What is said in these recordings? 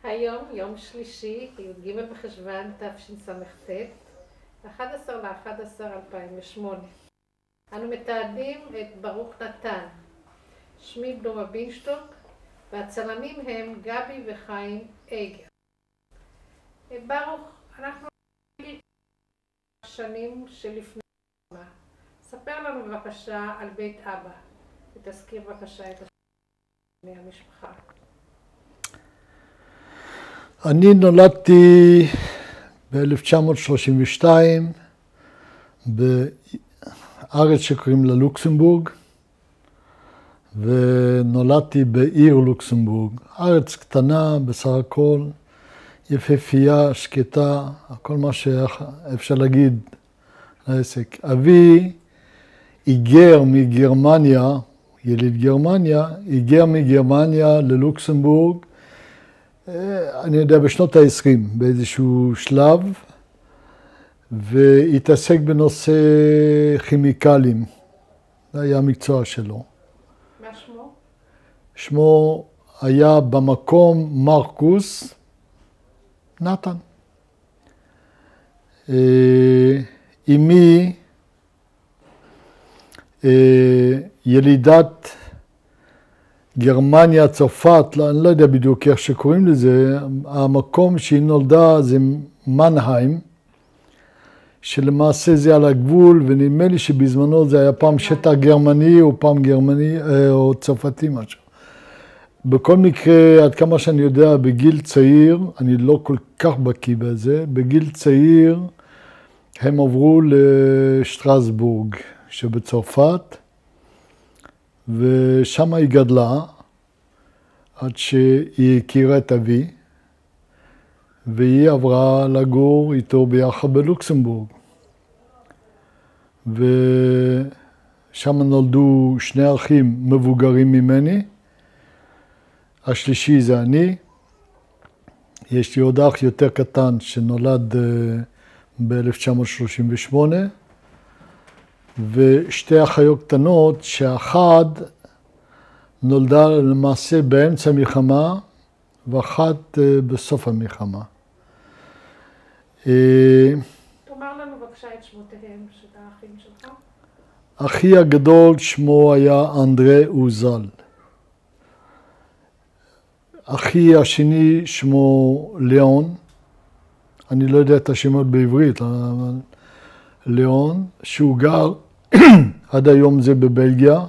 היום, יום שלישי, י"ג בחשוון תשס"ט, 11/11/2008. אנו מתעדים את ברוך נתן, שמי בלומה בינשטוק, והצלמים הם גבי וחיים אייגר. ברוך, אנחנו שנים שלפני מה. ספר לנו בבקשה על בית אבא, ותזכיר בבקשה את השם המשפחה. אני נולדתי ב-1932 בארץ שקוראים לה לוקסמבורג, ונולדתי בעיר לוקסמבורג. ארץ קטנה בסך הכל, יפהפייה, שקטה, כל מה שאפשר להגיד לעסק. אבי היגר מגרמניה, יליד גרמניה, היגר מגרמניה ללוקסמבורג, אני יודע, בשנות ה-20 באיזשהו שלב, והתעסק בנושא כימיקלים. זה היה המקצוע שלו. מה שמו? שמו היה במקום מרקוס נתן. אמי ילידת גרמניה, צרפת, אני לא יודע בדיוק איך שקוראים לזה, המקום שהיא נולדה זה מנהיים, שלמעשה זה על הגבול, ונדמה לי שבזמנו זה היה פעם שטח גרמני או פעם גרמני או צרפתי משהו. בכל מקרה, עד כמה שאני יודע, בגיל צעיר, אני לא כל כך בקיא בזה, בגיל צעיר הם עברו לשטרסבורג שבצרפת, ושם היא גדלה, עד שהיא הכירה את אבי, והיא עברה לגור איתו ביחד בלוקסמבורג. ושם נולדו שני אחים מבוגרים ממני, השלישי זה אני, יש לי עוד אח יותר קטן שנולד ב-1938, ושתי אחיות קטנות, שאחת נולדה למעשה באמצע המלחמה, ואחת בסוף המלחמה. תאמר לנו בבקשה את שמותיהם של האחים שלך. אחי הגדול שמו היה אנדרי אוזל. אחי השני שמו ליאון, אני לא יודע את השמות בעברית, אבל ליאון, שהוא גר עד היום זה בבלגיה,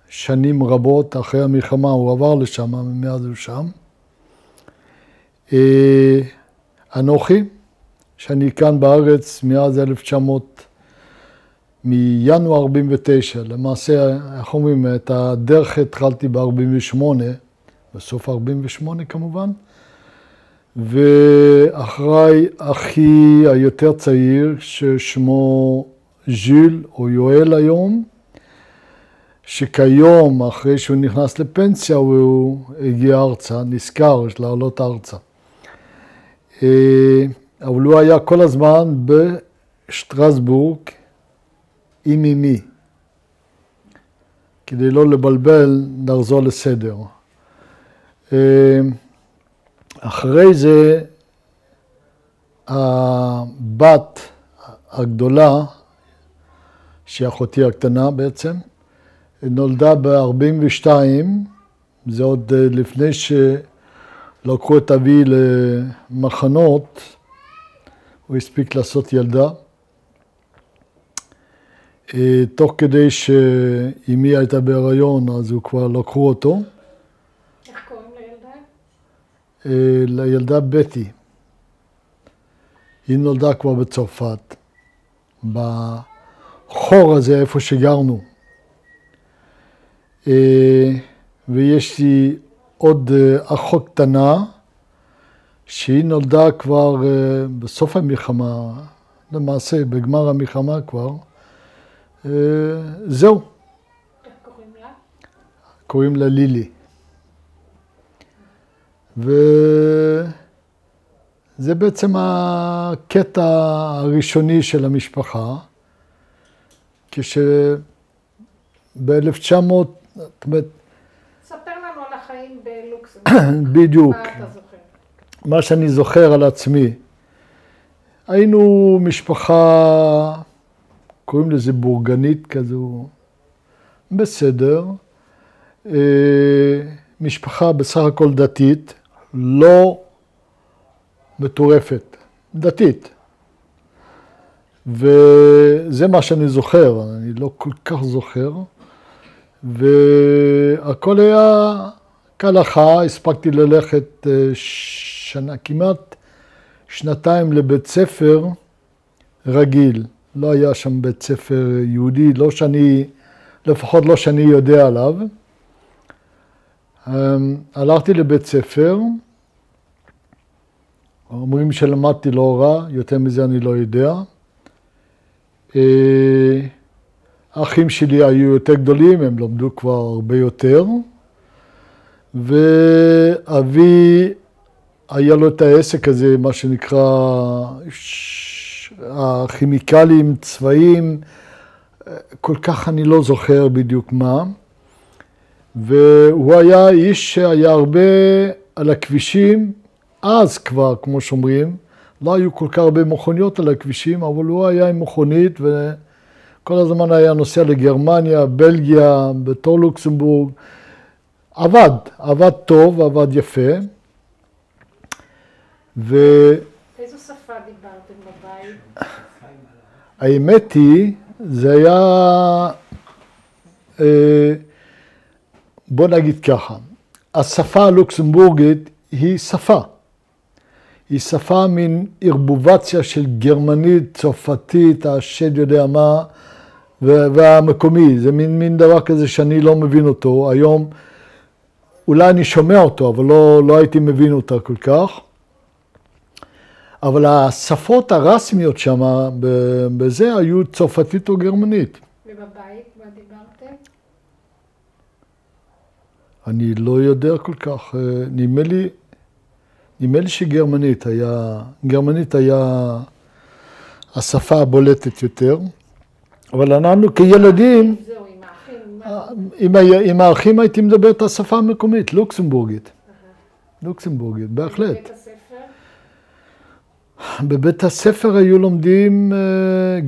שנים רבות אחרי המלחמה הוא עבר לשם, מאז הוא שם. אנוכי, שאני כאן בארץ מאז 1900, מינואר 49, למעשה, איך אומרים, את הדרך התחלתי ב-48, בסוף 48 כמובן, ואחריי אחי היותר צעיר, ששמו ז'יל או יואל היום, שכיום, אחרי שהוא נכנס לפנסיה, הוא הגיע ארצה, נזכר לעלות ארצה. אבל הוא היה כל הזמן בשטרסבורג עם אמי. כדי לא לבלבל, נחזור לסדר. אחרי זה, הבת הגדולה, שהיא אחותי הקטנה בעצם, נולדה ב-42, זה עוד לפני שלקחו את אבי למחנות, הוא הספיק לעשות ילדה. תוך כדי שאמי הייתה בהיריון, אז הוא כבר לקחו אותו. איך קוראים לילדה? לילדה בטי. היא נולדה כבר בצרפת, בחור הזה איפה שגרנו. ויש לי עוד אחות קטנה, שהיא נולדה כבר בסוף המלחמה, למעשה בגמר המלחמה כבר. זהו. איך קוראים לה? קוראים לה לילי. וזה בעצם הקטע הראשוני של המשפחה, כשב-1900, ספר לנו על החיים בלוקסמבורג. בדיוק. מה אתה זוכר? מה שאני זוכר על עצמי, היינו משפחה, קוראים לזה בורגנית כזו, בסדר, משפחה בסך הכל דתית, לא מטורפת, דתית. וזה מה שאני זוכר, אני לא כל כך זוכר. והכל היה כהלכה, הספקתי ללכת שנה, כמעט שנתיים לבית ספר רגיל. לא היה שם בית ספר יהודי, לא שאני, לפחות לא שאני יודע עליו. הלכתי לבית ספר, אומרים שלמדתי לא רע, יותר מזה אני לא יודע. האחים שלי היו יותר גדולים, הם למדו כבר הרבה יותר. ואבי היה לו את העסק הזה, מה שנקרא, הכימיקלים, צבעים, כל כך אני לא זוכר בדיוק מה. והוא היה איש שהיה הרבה על הכבישים, אז כבר, כמו שאומרים, לא היו כל כך הרבה מכוניות על הכבישים, אבל הוא היה עם מכונית וכל הזמן היה נוסע לגרמניה, בלגיה, בתור לוקסמבורג. עבד טוב, עבד יפה. איזו שפה דיברתם בבית? האמת היא, זה היה, בוא נגיד ככה, השפה הלוקסמבורגית היא שפה. היא שפה מין ערבובציה של גרמנית, צרפתית, השד יודע מה, והמקומי. זה מין דבר כזה שאני לא מבין אותו. היום אולי אני שומע אותו, אבל לא הייתי מבין אותה כל כך. אבל השפות הרסמיות שם, בזה היו צרפתית או גרמנית. ובבית, מה דיברתם? אני לא יודע כל כך. נדמה לי שגרמנית היה השפה הבולטת יותר. אבל אנחנו כילדים, זהו, עם האחים. עם האחים הייתי מדבר את השפה המקומית, לוקסמבורגית. לוקסמבורגית, בהחלט. בבית הספר? בבית הספר היו לומדים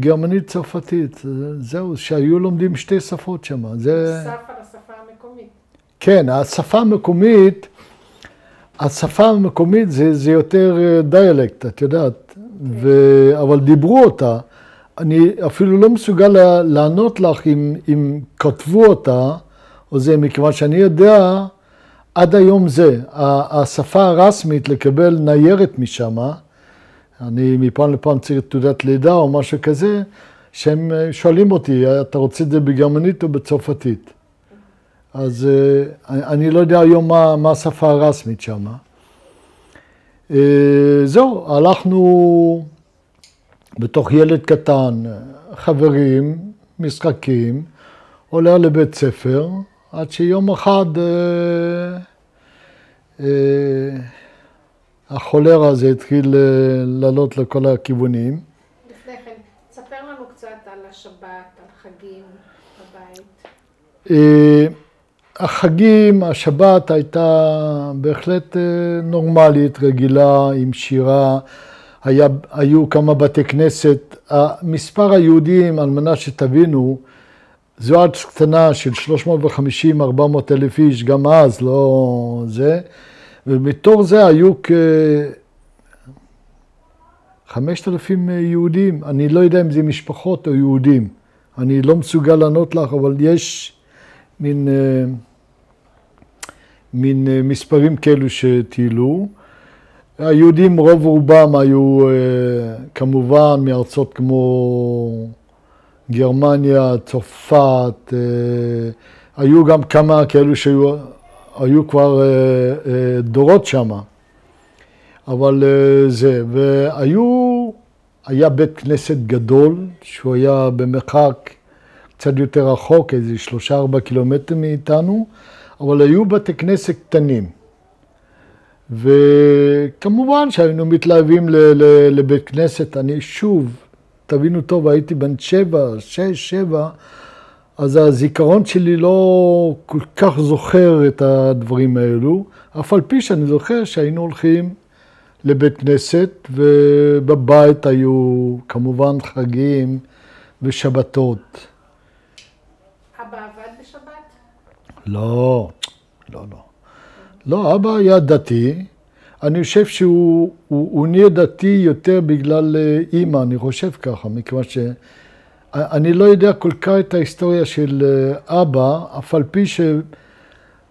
גרמנית צרפתית. זהו, שהיו לומדים שתי שפות שם. נוסף על השפה המקומית. כן, השפה המקומית זה יותר דיאלקט, את יודעת. אבל דיברו אותה. אני אפילו לא מסוגל לענות לך אם כתבו אותה, או זה, מכיוון שאני יודע, עד היום זה, השפה הרסמית לקבל ניירת משם, אני מפעם לפעם צריך תעודת לידה או משהו כזה, שהם שואלים אותי, אתה רוצה את זה בגרמנית או בצרפתית? אז אני לא יודע היום מה השפה הרסמית שם. זהו, הלכנו בתוך ילד קטן, חברים, משחקים, עולה לבית ספר, עד שיום אחד החולרה הזה התחיל לעלות לכל הכיוונים. לפני כן, תספר לנו קצת על השבת, על חגים בבית. החגים, השבת הייתה בהחלט נורמלית, רגילה, עם שירה. היו כמה בתי כנסת. מספר היהודים, על מנת שתבינו, זו ארץ קטנה של 350-400 אלף איש, גם אז, לא זה. ומתוך זה היו כ-5,000 יהודים. אני לא יודע אם זה משפחות או יהודים. אני לא מסוגל לענות לך, אבל יש מין מספרים כאלו שטיילו. היהודים רוב רובם היו כמובן מארצות כמו גרמניה, צרפת, היו גם כמה כאלו שהיו כבר דורות שם. אבל זה, היה בית כנסת גדול שהוא היה במרחק קצת יותר רחוק, איזה 3-4 קילומטר מאיתנו, אבל היו בתי כנסת קטנים. וכמובן שהיינו מתלהבים לבית כנסת. אני שוב, תבינו טוב, הייתי בן 6-7, אז הזיכרון שלי לא כל כך זוכר את הדברים האלו, אף על פי שאני זוכר שהיינו הולכים לבית כנסת, ובבית היו כמובן חגים ושבתות. אבא עבד בשבת? לא. לא, אבא היה דתי. אני חושב שהוא נהיה דתי יותר בגלל אמא, אני חושב ככה, מכיוון אני לא יודע כל כך את ההיסטוריה של אבא, אף על פי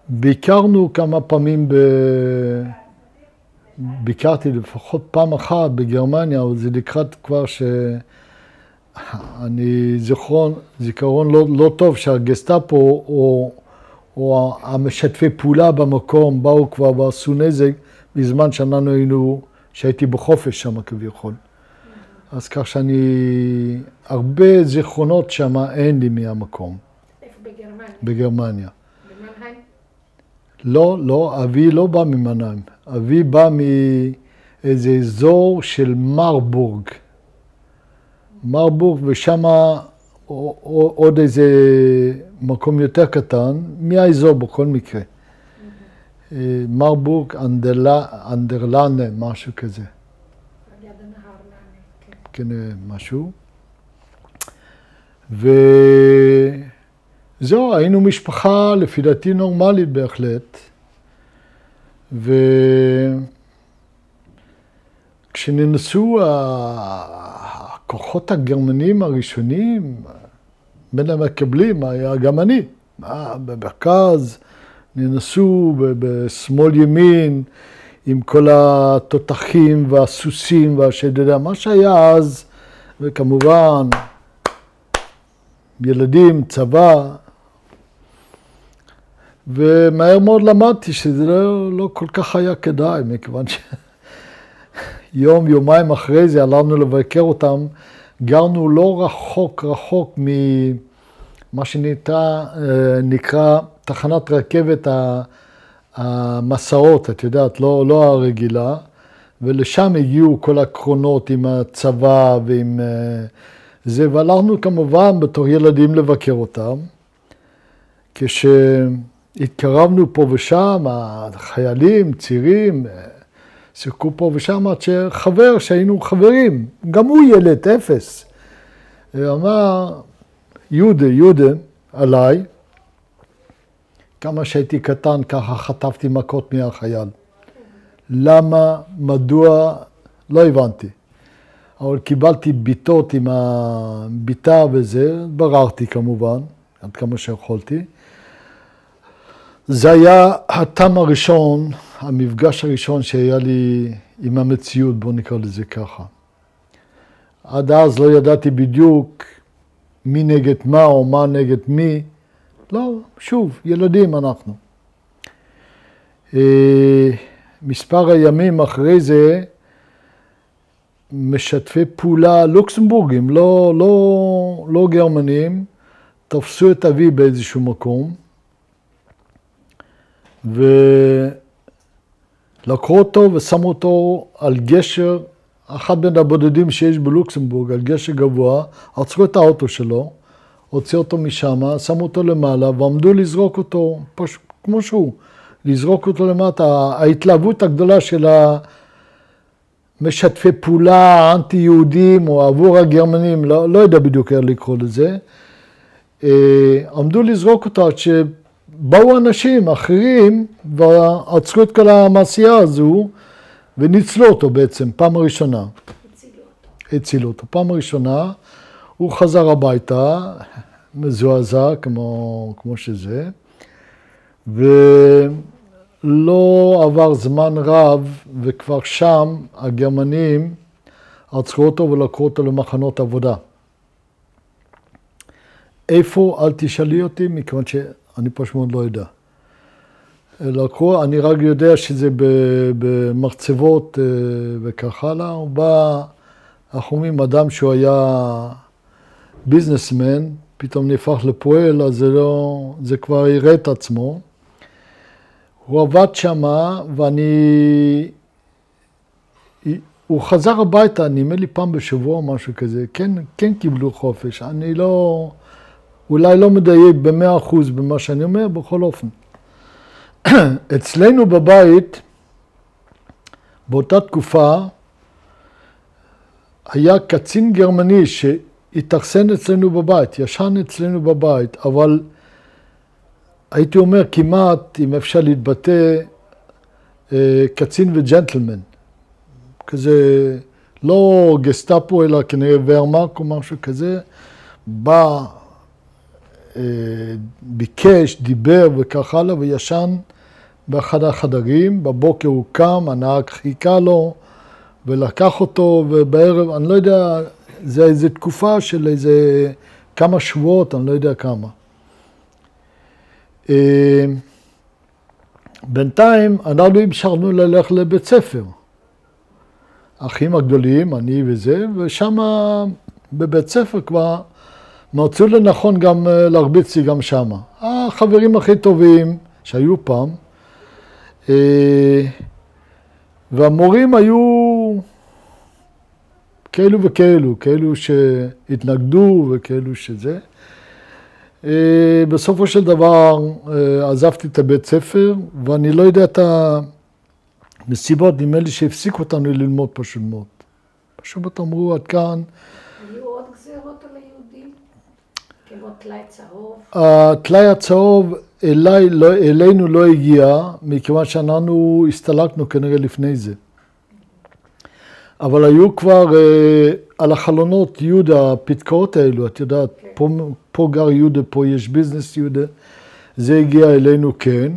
שביקרנו כמה פעמים, ביקרתי לפחות פעם אחת בגרמניה, אבל זה לקראת כבר אני זיכרון לא טוב שהגסטאפו או המשתפי פעולה במקום באו כבר ועשו נזק בזמן שהייתי בחופש שם כביכול. אז כך הרבה זיכרונות שם אין לי מהמקום. איפה בגרמניה? בגרמניה. במנהיים? לא, אבי לא בא ממנהיים. אבי בא מאיזה אזור של מרבורג. ושם עוד איזה מקום יותר קטן, מהאזור בכל מקרה. מרבורג, אנדרלנה, משהו כזה. על יד הנהר לנה, כן, משהו. וזהו, היינו משפחה לפי דעתי נורמלית בהחלט. וכשננסו הכוחות הגרמנים הראשונים, בין המקבלים היה גם אני. במרכז ננסו בשמאל ימין, עם כל התותחים והסוסים והשדדה, מה שהיה אז, וכמובן ילדים, צבא, ומהר מאוד למדתי שזה לא כל כך היה כדאי, מכיוון יומיים אחרי זה הלכנו לבקר אותם, גרנו לא רחוק ממה שנקרא תחנת רכבת המסעות, את יודעת, לא הרגילה, ולשם הגיעו כל הקרונות עם הצבא ועם זה, והלכנו כמובן בתור ילדים לבקר אותם. כשהתקרבנו פה ושם, החיילים, צירים, שיחקו פה ושם, עד שהיינו חברים, גם הוא ילד, אפס. אמר, יהודה, עליי, כמה שהייתי קטן, ככה חטפתי מכות מהחייל. למה, מדוע, לא הבנתי. אבל קיבלתי ביטות עם הביטה וזה, בררתי כמובן, עד כמה שיכולתי. זה היה הטעם הראשון, המפגש הראשון שהיה לי עם המציאות, בוא נקרא לזה ככה. עד אז לא ידעתי בדיוק מי נגד מה או מה נגד מי. לא, שוב, ילדים אנחנו. מספר הימים אחרי זה, משתפי פעולה לוקסמבורגים, לא גרמנים, תפסו את אבי באיזשהו מקום, ולקחו אותו ושמו אותו על גשר, אחד בין הבודדים שיש בלוקסמבורג, על גשר גבוה, עצרו את האוטו שלו, הוציא אותו משם, שמו אותו למעלה, ועמדו לזרוק אותו, כמו שהוא, לזרוק אותו למטה. ההתלהבות הגדולה של משתפי פעולה, אנטי-יהודים, או עבור הגרמנים, לא יודע בדיוק איך לקרוא לזה, עמדו לזרוק אותו עד שבאו אנשים אחרים, ועצרו את כל המעשייה הזו, וניצלו אותו בעצם, פעם הראשונה. הצילו אותו. פעם הראשונה, הוא חזר הביתה, מזועזע כמו שזה, ולא עבר זמן רב, וכבר שם הגרמנים עצרו אותו ולקחו אותו למחנות עבודה. איפה? אל תשאלי אותי, מכיוון שאני פשוט מאוד לא יודע. לקחו, אני רק יודע שזה במחצבות וכך הלאה. הוא בא, אנחנו אומרים, אדם שהוא היה ביזנסמן, פתאום נהפך לפועל, אז זה כבר יראה את עצמו. הוא עבד שמה, הוא חזר הביתה, נדמה לי פעם בשבוע או משהו כזה, כן קיבלו חופש. אני אולי לא מדייק ב100% במה שאני אומר, בכל אופן. אצלנו בבית, באותה תקופה היה קצין גרמני שהתאכסן אצלנו בבית, ישן אצלנו בבית, אבל הייתי אומר כמעט, אם אפשר להתבטא, קצין וג'נטלמן. כזה, לא גסטאפו, אלא כנראה ורמאק או משהו כזה. בא, ביקש, דיבר וכך הלאה, וישן באחד החדרים. בבוקר הוא קם, הנהג חיכה לו, ולקח אותו, ובערב, אני לא יודע, זה איזו תקופה של איזה כמה שבועות, אני לא יודע כמה. בינתיים אנחנו המשכנו ללכת לבית ספר. האחים הגדולים, אני וזה, ושם בבית ספר כבר מצאו לנכון גם להרביץ לי גם שם. החברים הכי טובים שהיו פעם, והמורים היו כאלו וכאלו, כאלו שהתנגדו וכאלו שזה. בסופו של דבר עזבתי את הבית ספר, ואני לא יודע את הנסיבות, נדמה לי שהפסיקו אותנו ללמוד פשוט מאוד. פשוט אמרו עד כאן. היו עוד גזירות על היהודים? כמו טלאי צהוב? הטלאי הצהוב אלינו לא הגיע, מכיוון שאנחנו הסתלקנו כנראה לפני זה. אבל היו כבר על החלונות יהודה, הפתקאות האלו, את יודעת, פה גר יהודה, פה יש ביזנס יהודה. זה הגיע אלינו כן,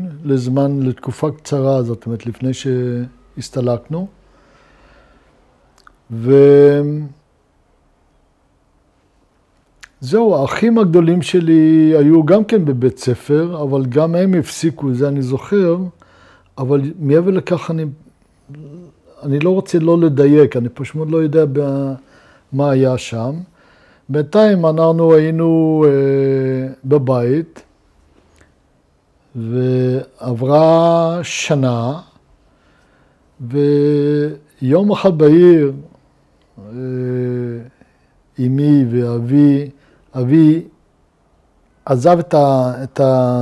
לתקופה קצרה, זאת אומרת, לפני שהסתלקנו. זהו, האחים הגדולים שלי היו גם כן בבית ספר, אבל גם הם הפסיקו, זה אני זוכר, אבל מעבר לכך אני לא רוצה לא לדייק, אני פשוט לא יודע מה היה שם. בינתיים אנחנו היינו בבית, ועברה שנה, ויום אחד בעיר, אמי ואבי, אבי עזב את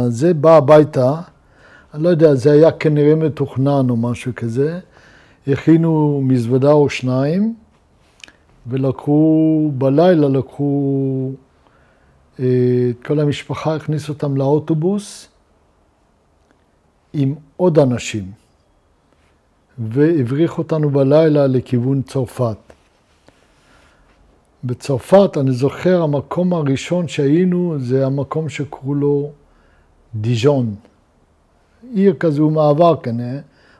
זה, בא הביתה, אני לא יודע, זה היה כנראה מתוכנן או משהו כזה, הכינו מזוודה או שניים, ולקחו, בלילה לקחו את כל המשפחה, הכניסו אותם לאוטובוס עם עוד אנשים, והבריחו אותנו בלילה לכיוון צרפת. בצרפת, אני זוכר, המקום הראשון שהיינו, זה המקום שקראו לו דיז'ון. עיר כזו מעבר כנראה,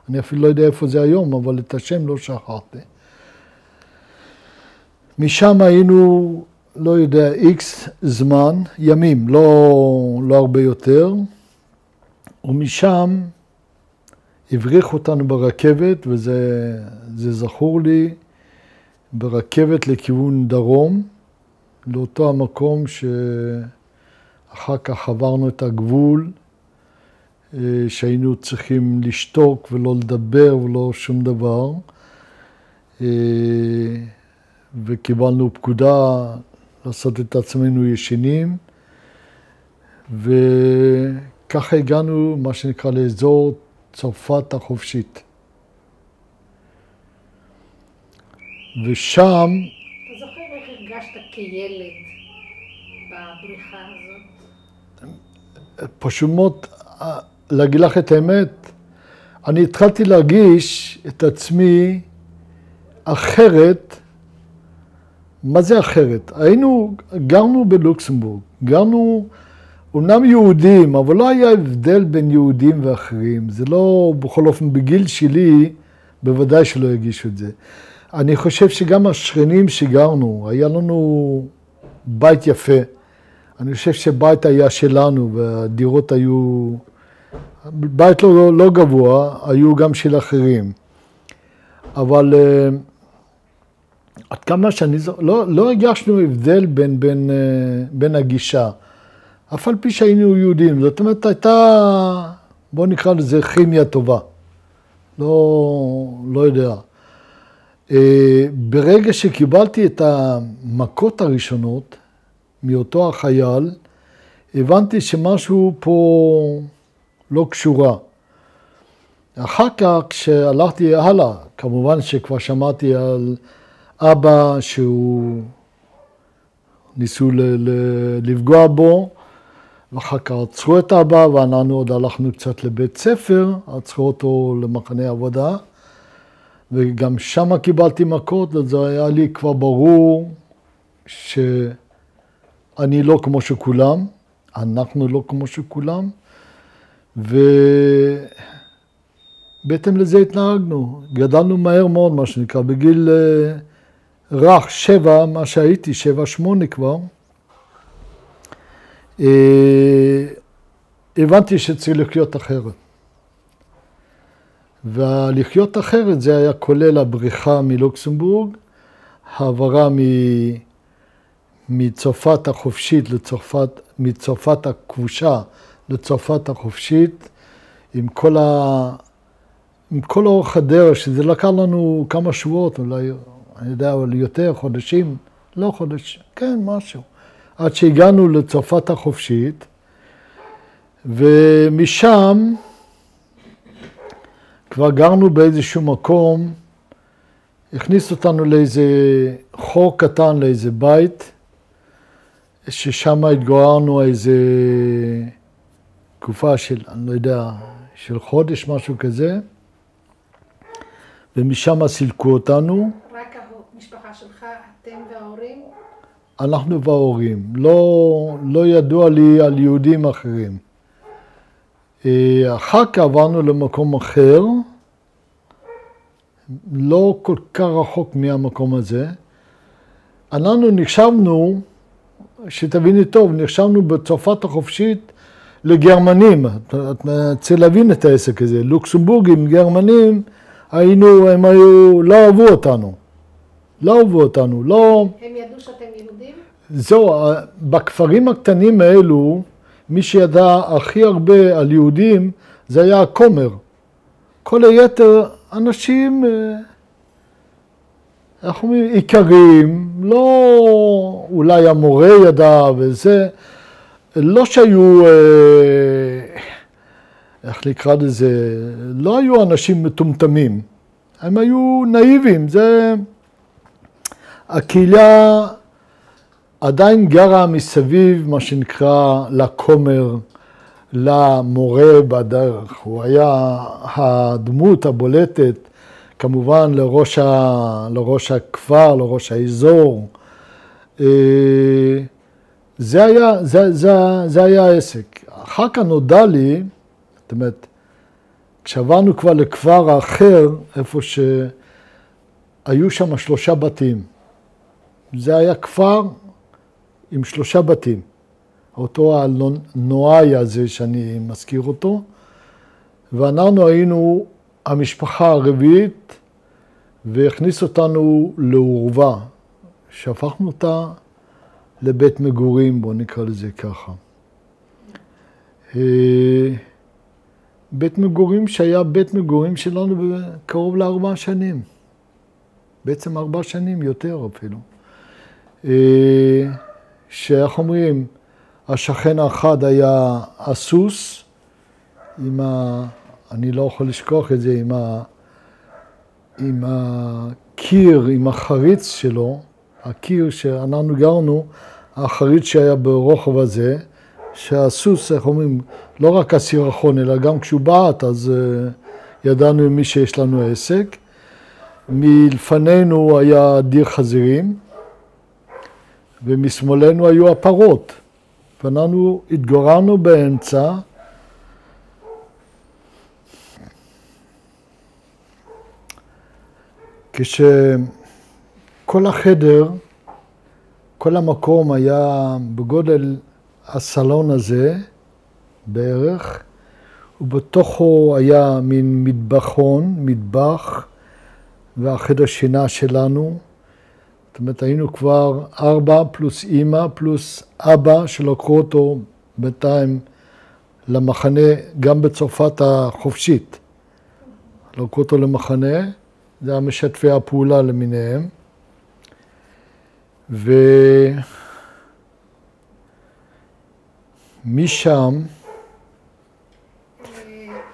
אני אפילו לא יודע איפה זה היום, אבל את השם לא שכחתי. משם היינו, לא יודע, איקס זמן, ימים, לא הרבה יותר, ומשם הבריחו אותנו ברכבת, וזה זכור לי, ברכבת לכיוון דרום, לאותו המקום שאחר כך עברנו את הגבול, שהיינו צריכים לשתוק ולא לדבר ולא שום דבר, וקיבלנו פקודה לעשות את עצמנו ישנים, וככה הגענו, מה שנקרא, לאזור צרפת החופשית. ושם... אתה זוכר איך הרגשת כילד בבריחה הזאת? פשוט מאוד, להגיד לך את האמת, אני התחלתי להרגיש את עצמי אחרת. מה זה אחרת? גרנו בלוקסמבורג, גרנו אומנם יהודים, אבל לא היה הבדל בין יהודים ואחרים. זה לא, בכל אופן, בגיל שלי, בוודאי שלא הרגישו את זה. אני חושב שגם השכנים שגרנו, היה לנו בית יפה. אני חושב שבית היה שלנו, והדירות היו... בית לא גבוה, היו גם של אחרים. אבל עד כמה שאני... לא הרגשנו הבדל בין הגישה. אף על פי שהיינו יהודים. זאת אומרת, הייתה, בואו נקרא לזה כימיה טובה. לא יודע. ברגע שקיבלתי את המכות הראשונות מאותו החייל, הבנתי שמשהו פה לא קשורה. אחר כך, כשהלכתי הלאה, כמובן שכבר שמעתי על אבא שהוא ניסו לפגוע בו, ואחר כך עצרו את אבא, ואנחנו עוד הלכנו קצת לבית ספר, עצרו אותו למחנה עבודה, וגם שם קיבלתי מכות, וזה היה לי כבר ברור שאני לא כמו שכולם, אנחנו לא כמו שכולם, ובהתאם לזה התנהגנו. גדלנו מהר מאוד, מה שנקרא, בגיל רך, 7, מה שהייתי, 7-8 כבר, הבנתי שצריך לחיות אחרת. והלחיות אחרת זה היה כולל הבריחה מלוקסמבורג, העברה מצרפת החופשית לצרפת, מצרפת הכבושה לצרפת החופשית, עם כל אורך הדרך, שזה לקח לנו כמה שבועות, אולי, אני יודע, אבל יותר, חודשים, לא חודש, כן, משהו. עד שהגענו לצרפת החופשית, ומשם כבר גרנו באיזשהו מקום, הכניס אותנו לאיזה חור קטן, לאיזה בית, ששם התגוררנו איזה תקופה של, אני לא יודע, של חודש, משהו כזה, ומשם סילקו אותנו. רק המשפחה שלך, אתם וההורים? אנחנו וההורים. לא ידוע לי על יהודים אחרים. אחר כך עברנו למקום אחר, לא כל כך רחוק מהמקום הזה. אנחנו נחשבנו, שתביני טוב, נחשבנו בצרפת החופשית לגרמנים. צריך להבין את העסק הזה. לוקסמבורגים, גרמנים, הם לא אהבו אותנו. לא אהבו אותנו, לא... הם ידעו שאתם יהודים? זהו, בכפרים הקטנים האלו, מי שידע הכי הרבה על יהודים, זה היה הכומר. כל היתר אנשים, איך אומרים, עיקריים, לא אולי המורה ידע וזה, לא שהיו, איך נקרא לזה, לא היו אנשים מטומטמים, הם היו נאיבים, זה... הקהילה עדיין גרה מסביב, מה שנקרא, לכומר, למורה בדרך. הוא היה הדמות הבולטת, כמובן לראש הכפר, לראש האזור. זה היה העסק. אחר כך נודע לי, זאת אומרת, כשעברנו כבר לכפר האחר, איפה שהיו שם 3 בתים. זה היה כפר עם 3 בתים. אותו הנואי הזה שאני מזכיר אותו, ואנחנו היינו המשפחה הרביעית, והכניס אותנו לעורבה, שהפכנו אותה לבית מגורים, בוא נקרא לזה ככה. בית מגורים שהיה בית מגורים שלנו קרוב ל4 שנים. בעצם 4 שנים יותר אפילו. שאיך אומרים, השכן האחד היה הסוס, אני לא יכול לשכוח את זה, עם הקיר, עם החריץ שלו, הקיר שאנחנו גרנו, החריץ שהיה ברוחב הזה, שהסוס, איך אומרים, לא רק הסירחון, אלא גם כשהוא בעט, אז ידענו עם מי שיש לנו עסק. מלפנינו היה דיר חזירים, ומשמאלנו היו הפרות. ואנחנו התגוררנו באמצע, כשכל החדר, כל המקום היה בגודל הסלון הזה בערך, ובתוכו היה מין מטבח, והחדר שינה שלנו. זאת אומרת, היינו כבר 4 פלוס אמא פלוס אבא שלקחו אותו בינתיים למחנה, גם בצרפת החופשית. לקחו אותו למחנה, זה היה משתפי הפעולה למיניהם. ומשם,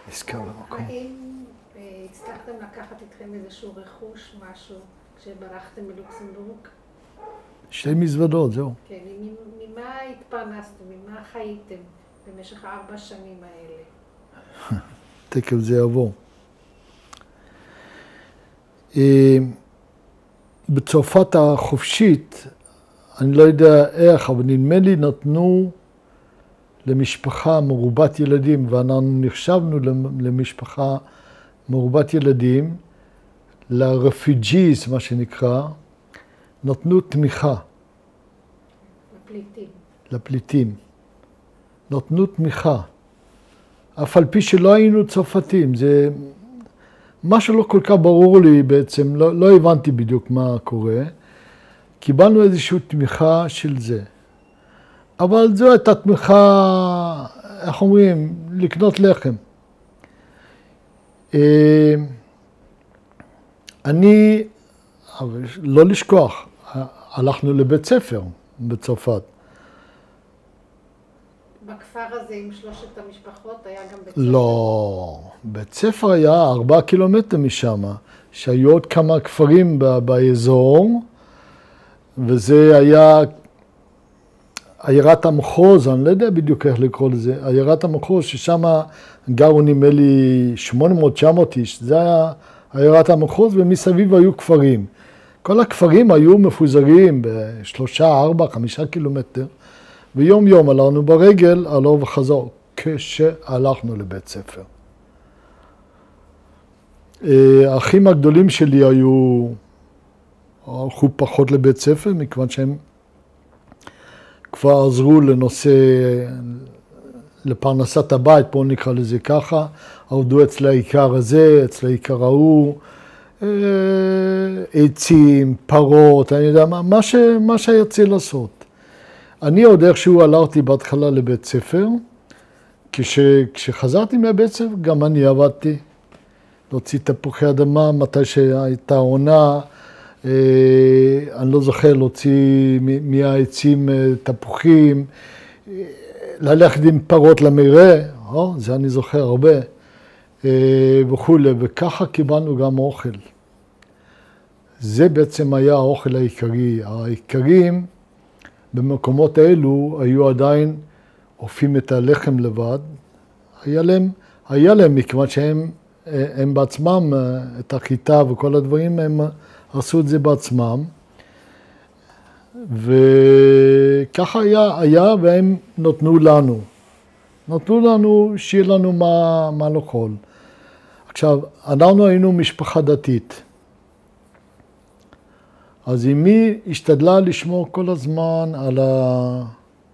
נזכר במקום. האם הצלחתם לקחת איתכם לכם איזשהו רכוש, משהו, כשברחתם מלוקסמבורג? 2 מזוודות, זהו. כן, ממה התפרנסתם, ממה חייתם במשך 4 שנים האלה? תכף זה יבוא. בצרפת החופשית, אני לא יודע איך, אבל נדמה לי נתנו למשפחה מרובת ילדים, ואנחנו נחשבנו למשפחה מרובת ילדים, לרפיג'יז, מה שנקרא, נתנו תמיכה. לפליטים. נתנו תמיכה. אף על פי שלא היינו צרפתים, זה משהו לא כל כך ברור לי בעצם, לא הבנתי בדיוק מה קורה. קיבלנו איזושהי תמיכה של זה. אבל זו הייתה תמיכה, איך אומרים, לקנות לחם. אני, לא לשכוח, הלכנו לבית ספר בצרפת. בכפר הזה עם 3 המשפחות היה גם בית ספר? לא, בית ספר היה 4 קילומטר משם, שהיו עוד כמה כפרים באזור, וזה היה עיירת המחוז, אני לא יודע בדיוק איך לקרוא לזה, עיירת המחוז, ששם גרו נדמה לי 800-900 איש, זה היה עיירת המחוז, ומסביב היו כפרים. כל הכפרים היו מפוזרים ב3, 4, 5 קילומטר, ויום יום עלינו ברגל, הלוך וחזור, כשהלכנו לבית ספר. האחים הגדולים שלי הלכו פחות לבית ספר, מכיוון שהם כבר עזרו לנושא, לפרנסת הבית, פה נקרא לזה ככה, עבדו אצל העיקר הזה, אצל העיקר ההוא, עצים, פרות, אני יודע, מה שיוצא לעשות. אני עוד איכשהו הלכתי בהתחלה לבית ספר, כשחזרתי מהבית ספר גם אני עבדתי, להוציא תפוחי אדמה, מתי שהייתה עונה, אני לא זוכר להוציא מהעצים תפוחים, ללכת עם פרות למרעה, זה אני זוכר הרבה, וכו', וככה קיבלנו גם אוכל. זה בעצם היה האוכל העיקרי. העיקרים במקומות האלו היו עדיין אופים את הלחם לבד. היה להם מכיוון שהם בעצמם, את החיטה וכל הדברים, הם עשו את זה בעצמם. וככה היה והם נתנו לנו שיהיה לנו מה לאכול. עכשיו, אנחנו היינו משפחה דתית. אז אמי השתדלה לשמור כל הזמן על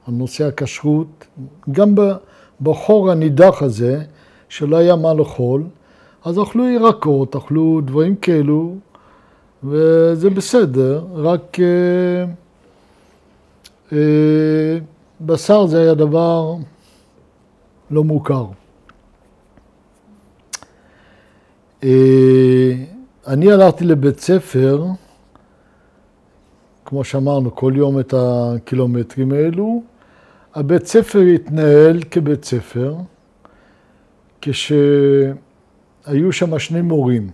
הנושא הכשרות, גם בחור הנידח הזה, שלא היה מה לאכול, אז אכלו ירקות, אכלו דברים כאלו, וזה בסדר, רק בשר זה היה דבר לא מוכר. אני הלכתי לבית ספר, כמו שאמרנו, כל יום את הקילומטרים האלו. הבית ספר התנהל כבית ספר, כשהיו שם 2 מורים.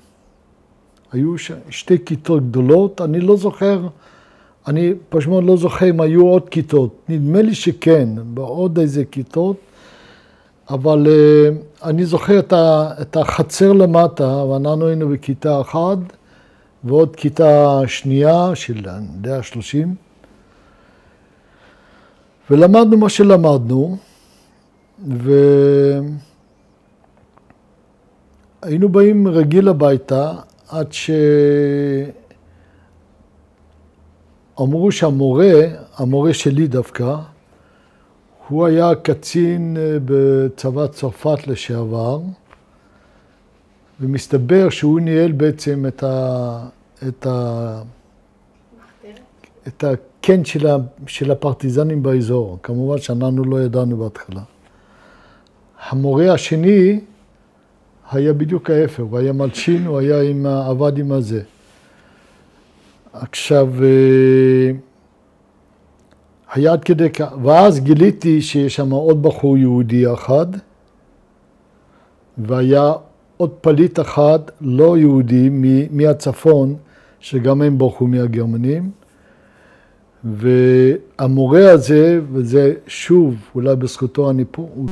היו 2 כיתות גדולות, אני לא זוכר, אני פשוט לא זוכר אם היו עוד כיתות. נדמה לי שכן, בעוד איזה כיתות, אבל אני זוכר את החצר למטה, ואנחנו היינו בכיתה 1, ועוד כיתה שנייה של 30. ולמדנו מה שלמדנו, והיינו באים רגיל הביתה, עד שאמרו המורה שלי דווקא, הוא היה קצין בצבא צרפת לשעבר, ומסתבר שהוא ניהל בעצם את הקן של הפרטיזנים באזור. כמובן שאנחנו לא ידענו בהתחלה. המורה השני היה בדיוק ההפך, הוא היה מלשין, הוא היה עבד עם הזה. עכשיו, היה עד כדי כך, ואז גיליתי שיש שם עוד בחור יהודי אחד, והיה עוד פליט אחד, לא יהודי, מהצפון, שגם הם ברחו מהגרמנים. והמורה הזה, וזה שוב, אולי בזכותו אני פה, הוא